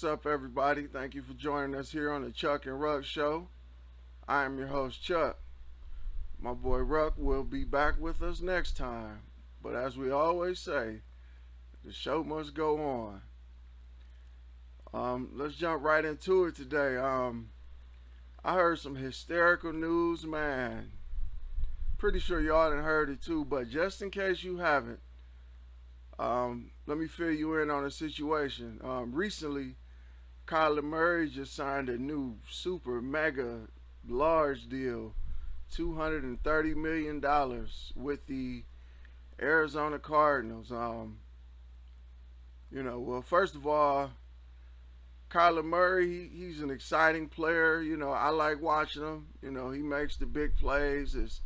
up, everybody? Thank you for joining us here on the Chuck and Ruck Show. I am your host, Chuck. My boy Ruck will be back with us next time. But as we always say, the show must go on. Let's jump right into it today. I heard some hysterical news, man. Pretty sure y'all done heard it too, but just in case you haven't, let me fill you in on the situation. Recently, Kyler Murray just signed a new super mega large deal, $230 million with the Arizona Cardinals. Well, first of all, Kyler Murray, he's an exciting player. I like watching him. He makes the big plays.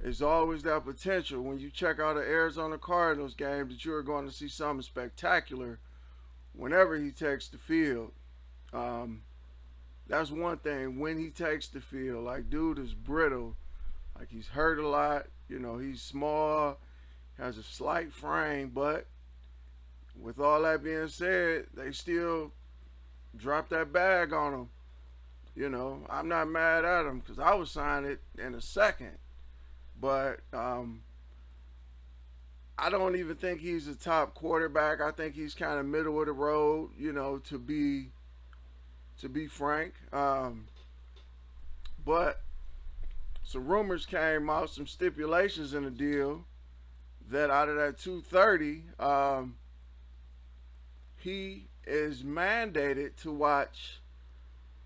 There's always that potential when you check out an Arizona Cardinals game that you're going to see something spectacular whenever he takes the field. That's one thing. When he takes the field, like, dude is brittle. Like, he's hurt a lot. He's small, has a slight frame, but with all that being said, they still drop that bag on him. I'm not mad at him because I would sign it in a second. But I don't even think he's a top quarterback. I think he's kind of middle of the road, to be frank. But some rumors came out, some stipulations in the deal that out of that 230, he is mandated to watch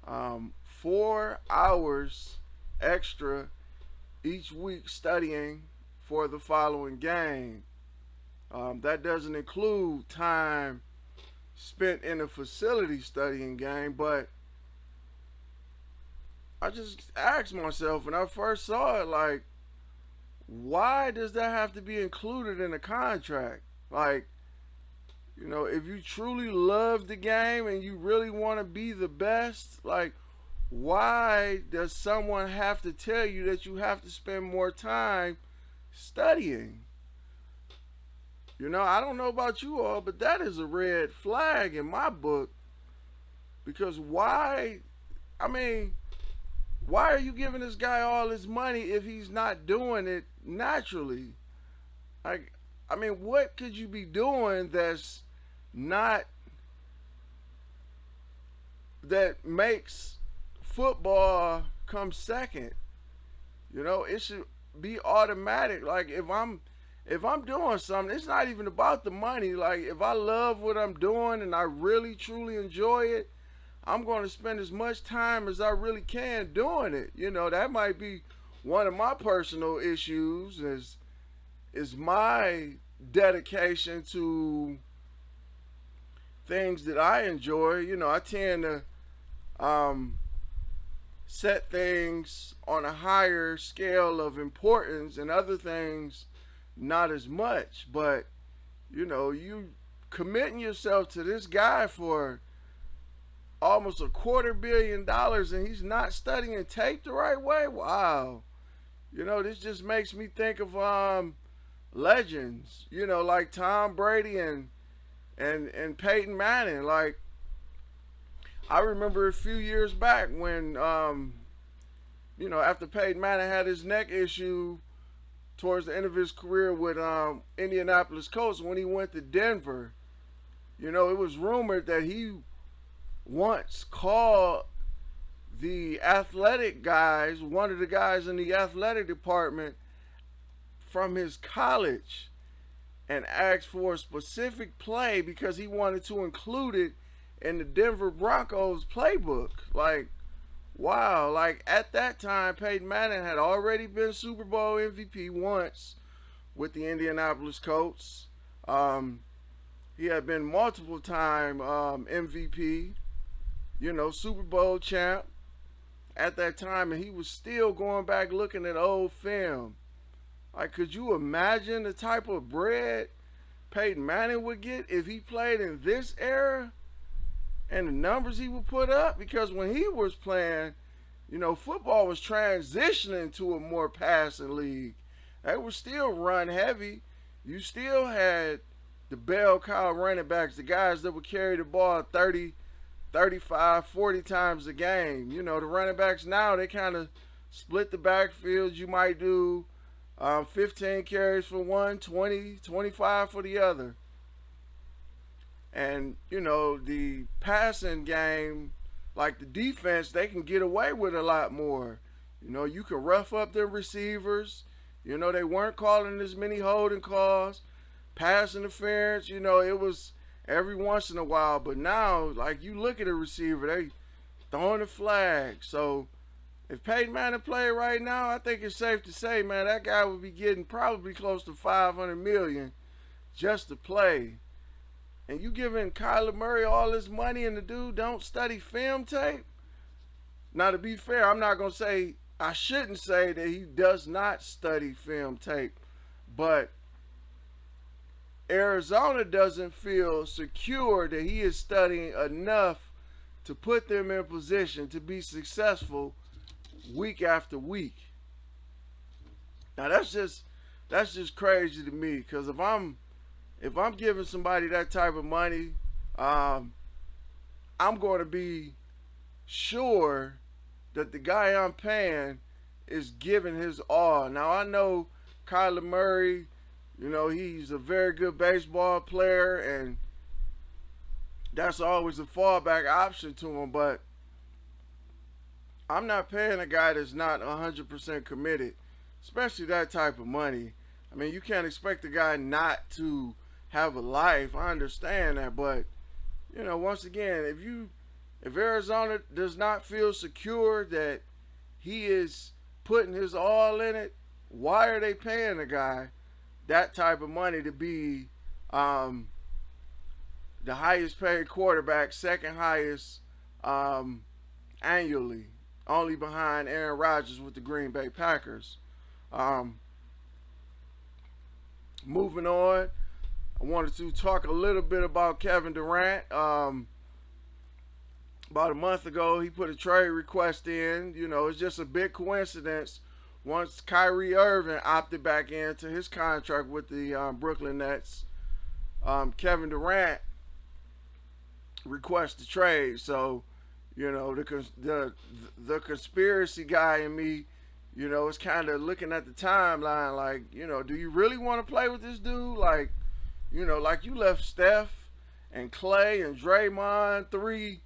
4 hours extra each week studying for the following game. That doesn't include time spent in a facility studying game, but I just asked myself when I first saw it, like, why does that have to be included in a contract? Like, if you truly love the game and you really want to be the best, like, why does someone have to tell you that you have to spend more time studying? I don't know about you all, but that is a red flag in my book. Because why are you giving this guy all his money if he's not doing it naturally? What could you be doing that makes football come second? It should be automatic. Like, if I'm doing something, it's not even about the money. Like, if I love what I'm doing and I really truly enjoy it, I'm going to spend as much time as I really can doing it. That might be one of my personal issues is my dedication to things that I enjoy. I tend to set things on a higher scale of importance and other things not as much. But you committing yourself to this guy for almost $250 million and he's not studying tape the right way. Wow. This just makes me think of legends, like Tom Brady and Peyton Manning. Like, I remember a few years back when, after Peyton Manning had his neck issue towards the end of his career with Indianapolis Colts, when he went to Denver, it was rumored that he once called the athletic guys, one of the guys in the athletic department from his college, and asked for a specific play because he wanted to include it in the Denver Broncos playbook. Like, wow. Like, at that time, Peyton Manning had already been Super Bowl MVP once with the Indianapolis Colts. He had been multiple time MVP, Super Bowl champ at that time, and he was still going back looking at old film. Like, could you imagine the type of bread Peyton Manning would get if he played in this era and the numbers he would put up? Because when he was playing, football was transitioning to a more passing league. They were still run heavy. You still had the bell cow running backs, the guys that would carry the ball 30 35, 40 times a game. You know, the running backs now, they kind of split the backfield. You might do 15 carries for one, 20, 25 for the other. And, you know, the passing game, like the defense, they can get away with a lot more. You know, you can rough up their receivers. You know, they weren't calling as many holding calls, pass interference. You know, it was every once in a while. But now, like, you look at a receiver, they throwing a flag. So if Peyton Manning played right now, I think it's safe to say, man, that guy would be getting probably close to $500 million just to play. And you giving Kyler Murray all this money and the dude don't study film tape? Now, to be fair, I'm not going to say, I shouldn't say that he does not study film tape. But Arizona doesn't feel secure that he is studying enough to put them in position to be successful week after week. Now, that's just crazy to me, because if I'm giving somebody that type of money, I'm going to be sure that the guy I'm paying is giving his all. Now, I know Kyler Murray, you know, he's a very good baseball player, and that's always a fallback option to him, but I'm not paying a guy that's not 100% committed, especially that type of money. I mean, you can't expect a guy not to have a life. I understand that, but you know, once again, if Arizona does not feel secure that he is putting his all in it, why are they paying a guy that type of money to be the highest paid quarterback, second highest annually, only behind Aaron Rodgers with the Green Bay Packers? Moving on, I wanted to talk a little bit about Kevin Durant. About a month ago, he put a trade request in. You know, it's just a big coincidence. Once Kyrie Irving opted back into his contract with the Brooklyn Nets, Kevin Durant requested trade. So, you know, the conspiracy guy in me, you know, is kind of looking at the timeline like, you know, do you really want to play with this dude? Like, you know, like you left Steph and Clay and Draymond, 3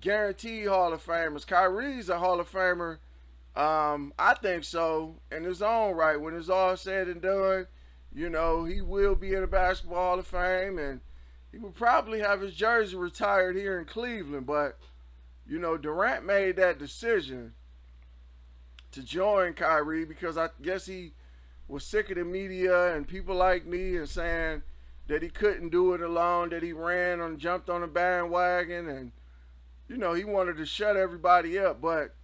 guaranteed Hall of Famers. Kyrie's a Hall of Famer. I think so, in his own right. When it's all said and done, you know, he will be in the Basketball Hall of Fame, and he will probably have his jersey retired here in Cleveland. But, you know, Durant made that decision to join Kyrie because I guess he was sick of the media and people like me and saying that he couldn't do it alone, that he jumped on a bandwagon, and, you know, he wanted to shut everybody up. But,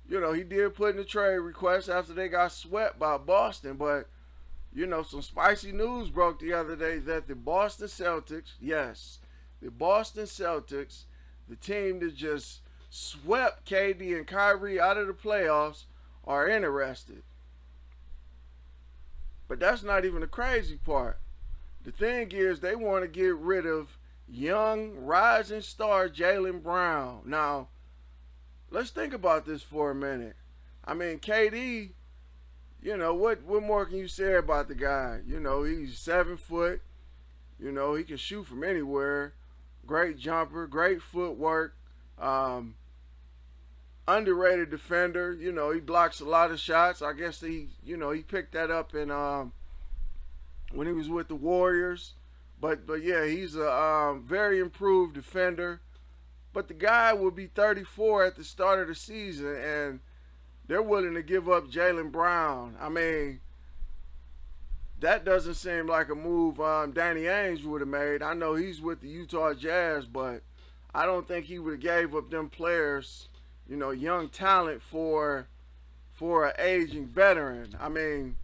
you know, he did put in a trade request after they got swept by Boston. But, you know, some spicy news broke the other day that the Boston Celtics, yes, the Boston Celtics, the team that just swept KD and Kyrie out of the playoffs, are interested. But that's not even the crazy part. The thing is, they want to get rid of young rising star Jaylen Brown. Now, let's think about this for a minute. I mean, KD, you know, what more can you say about the guy? You know, he's 7 foot. You know, he can shoot from anywhere. Great jumper, great footwork. Underrated defender. You know, he blocks a lot of shots. I guess he picked that up in when he was with the Warriors. But yeah, he's a very improved defender. But the guy will be 34 at the start of the season, and they're willing to give up Jaylen Brown. I mean, that doesn't seem like a move Danny Ainge would have made. I know he's with the Utah Jazz, but I don't think he would have gave up them players, you know, young talent for an aging veteran. I mean,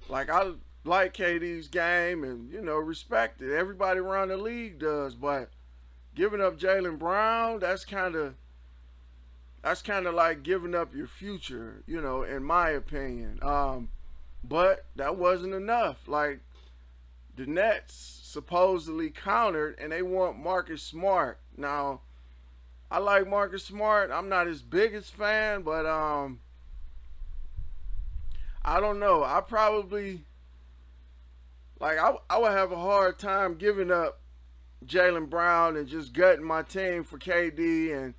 like, I like KD's game and, you know, respect it. Everybody around the league does, but giving up Jaylen Brown, that's kind of like giving up your future, you know, in my opinion. But that wasn't enough. Like, the Nets supposedly countered and they want Marcus Smart. Now, I like Marcus Smart. I'm not his biggest fan, but I don't know. I probably I would have a hard time giving up Jaylen Brown and just gutting my team for KD, and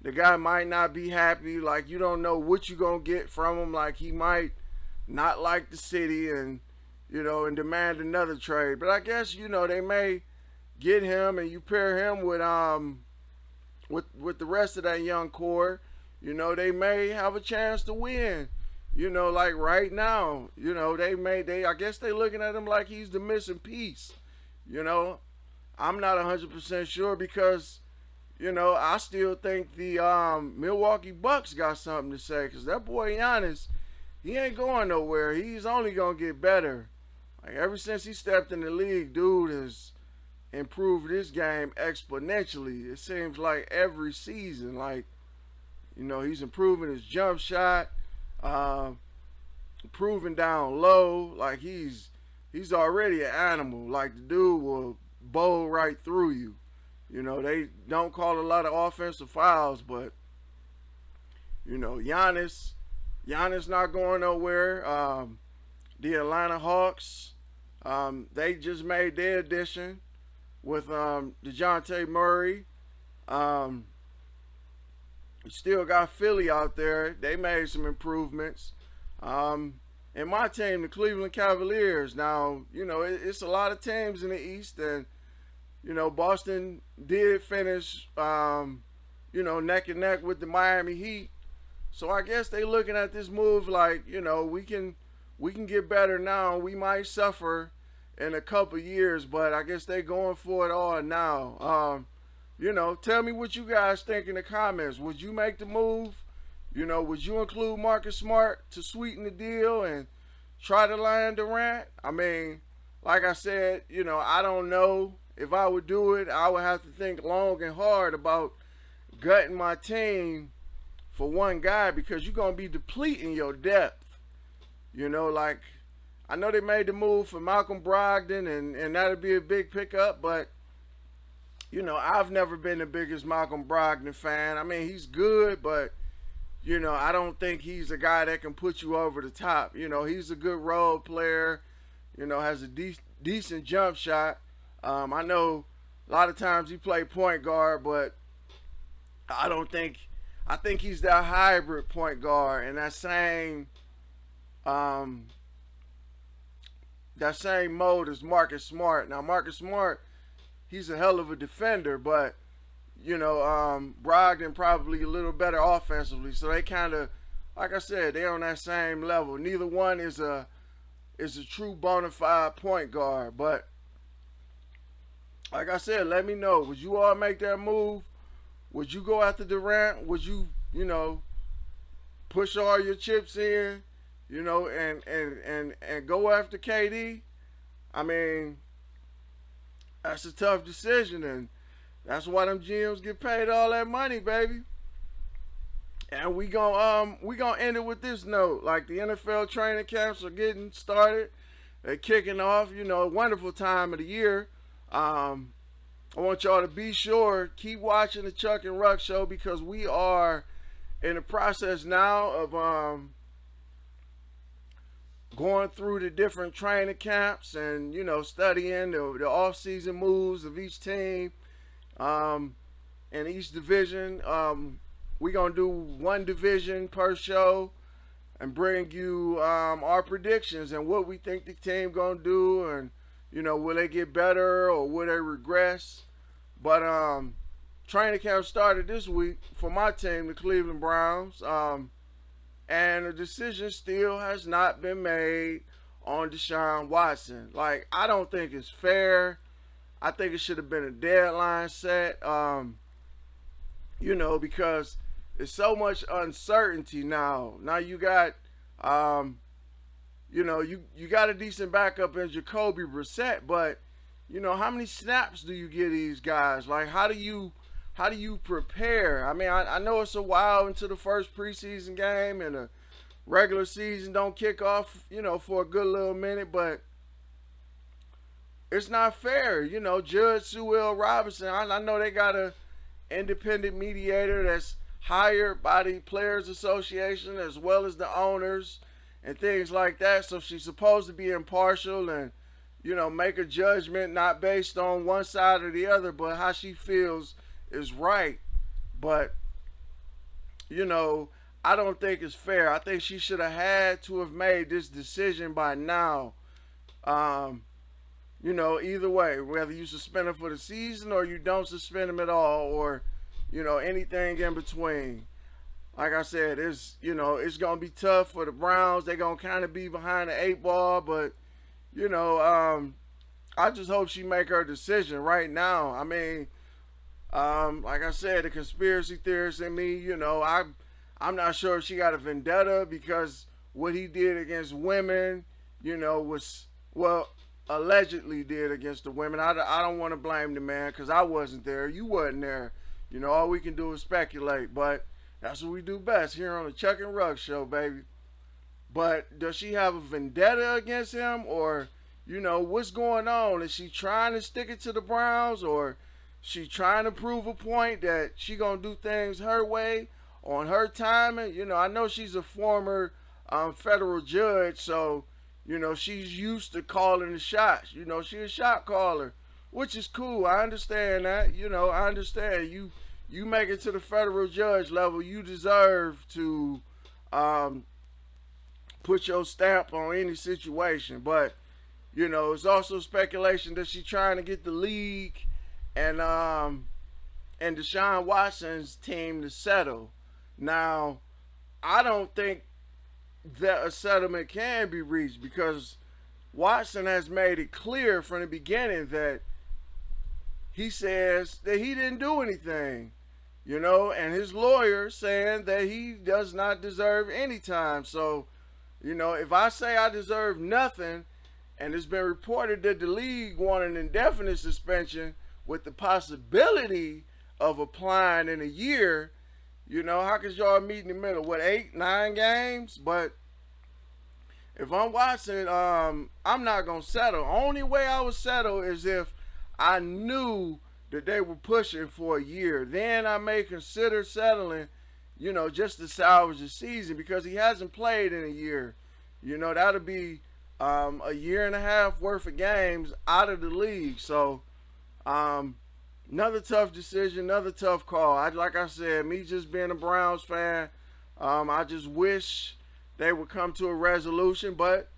the guy might not be happy. Like, you don't know what you're gonna get from him. Like, he might not like the city and and demand another trade. But I guess they may get him and you pair him with the rest of that young core. They may have a chance to win. Like right now, they I guess they looking at him like he's the missing piece. I'm not 100% sure because I still think the Milwaukee Bucks got something to say because that boy Giannis, he ain't going nowhere. He's only gonna get better. Like ever since he stepped in the league, dude has improved his game exponentially. It seems like every season, like he's improving his jump shot, improving down low. Like he's already an animal. Like the dude will bowl right through you. They don't call a lot of offensive fouls, but Giannis not going nowhere. The Atlanta Hawks, they just made their addition with DeJounte Murray. You still got Philly out there. They made some improvements. And my team, the Cleveland Cavaliers. Now, it's a lot of teams in the East, and Boston did finish, neck and neck with the Miami Heat. So I guess they looking at this move like, we can get better now. We might suffer in a couple years, but I guess they going for it all now. Tell me what you guys think in the comments. Would you make the move? Would you include Marcus Smart to sweeten the deal and try to land Durant? I mean, like I said, I don't know if I would do it. I would have to think long and hard about gutting my team for one guy because you're going to be depleting your depth. Like, I know they made the move for Malcolm Brogdon, and that'd be a big pickup, but, I've never been the biggest Malcolm Brogdon fan. I mean, he's good, but, I don't think he's a guy that can put you over the top. He's a good role player, has a decent jump shot. I know a lot of times he play point guard, but I think he's that hybrid point guard and that same mode as Marcus Smart. Now Marcus Smart, he's a hell of a defender, but Brogdon probably a little better offensively. So they kind of, like I said, they're on that same level. Neither one is a true bona fide point guard, but like I said, let me know. Would you all make that move? Would you go after Durant? Would you, push all your chips in, and go after KD? I mean, that's a tough decision, and that's why them GMs get paid all that money, baby. And we gonna end it with this note. Like, the NFL training camps are getting started. They're kicking off, a wonderful time of the year. I want y'all to be sure, keep watching the Chuck and Ruck Show because we are in the process now of going through the different training camps and, studying the off-season moves of each team and each division. We're going to do one division per show and bring you our predictions and what we think the team going to do and, will they get better or will they regress? But training camp started this week for my team, the Cleveland Browns. And the decision still has not been made on Deshaun Watson. Like, I don't think it's fair. I think it should have been a deadline set, because there's so much uncertainty now. Now you got, you got a decent backup in Jacoby Brissett, but, how many snaps do you give these guys? Like, how do you prepare? I mean, I know it's a while into the first preseason game and the regular season don't kick off, for a good little minute, but it's not fair. You know, Judge Sue L. Robinson, I know they got a independent mediator that's hired by the Players Association as well as the owners and things like that. So she's supposed to be impartial and, you know, make a judgment not based on one side or the other, but how she feels is right. But, you know, I don't think it's fair. I think she should have had to have made this decision by now. Um, you know, either way, whether you suspend him for the season or you don't suspend him at all, or, you know, anything in between. Like I said, it's gonna be tough for the Browns. They're gonna kind of be behind the eight ball, but I just hope she make her decision right now. I mean, like I said, the conspiracy theorist in me, I'm not sure if she got a vendetta because what he did against women, was, well, allegedly did against the women. I don't want to blame the man because I wasn't there. You wasn't there. All we can do is speculate, but that's what we do best here on the Chuck and Rug Show, baby. But does she have a vendetta against him, or, what's going on? Is she trying to stick it to the Browns, or she trying to prove a point that she gonna do things her way on her timing? I know she's a former federal judge, so she's used to calling the shots. She's a shot caller, which is cool. I understand that. I understand you make it to the federal judge level, you deserve to put your stamp on any situation. But it's also speculation that she's trying to get the league and Deshaun Watson's team to settle. Now, I don't think that a settlement can be reached because Watson has made it clear from the beginning that he says that he didn't do anything, and his lawyer saying that he does not deserve any time. So, if I say I deserve nothing, and it's been reported that the league want an indefinite suspension with the possibility of applying in a year, how could y'all meet in the middle? What, 8, 9 games? But if I'm Watson, I'm not going to settle. Only way I would settle is if I knew that they were pushing for a year. Then I may consider settling, just to salvage the season because he hasn't played in a year. That'll be a year and a half worth of games out of the league. So, another tough decision, another tough call. Like I said, me just being a Browns fan, I just wish they would come to a resolution, but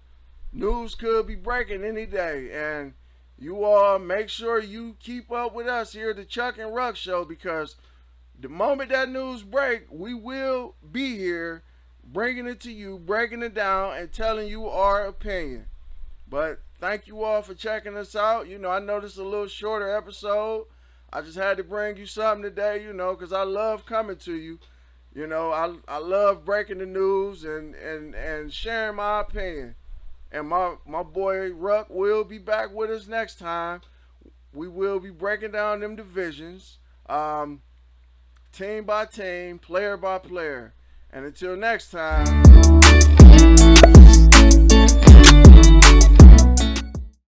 news could be breaking any day. And you all make sure you keep up with us here at the Chuck and Ruck Show, because the moment that news break, we will be here bringing it to you, breaking it down, and telling you our opinion. But thank you all for checking us out. I know this is a little shorter episode. I just had to bring you something today, because I love coming to you. I love breaking the news and sharing my opinion. And my boy Ruck will be back with us next time. We will be breaking down them divisions, team by team, player by player. And until next time.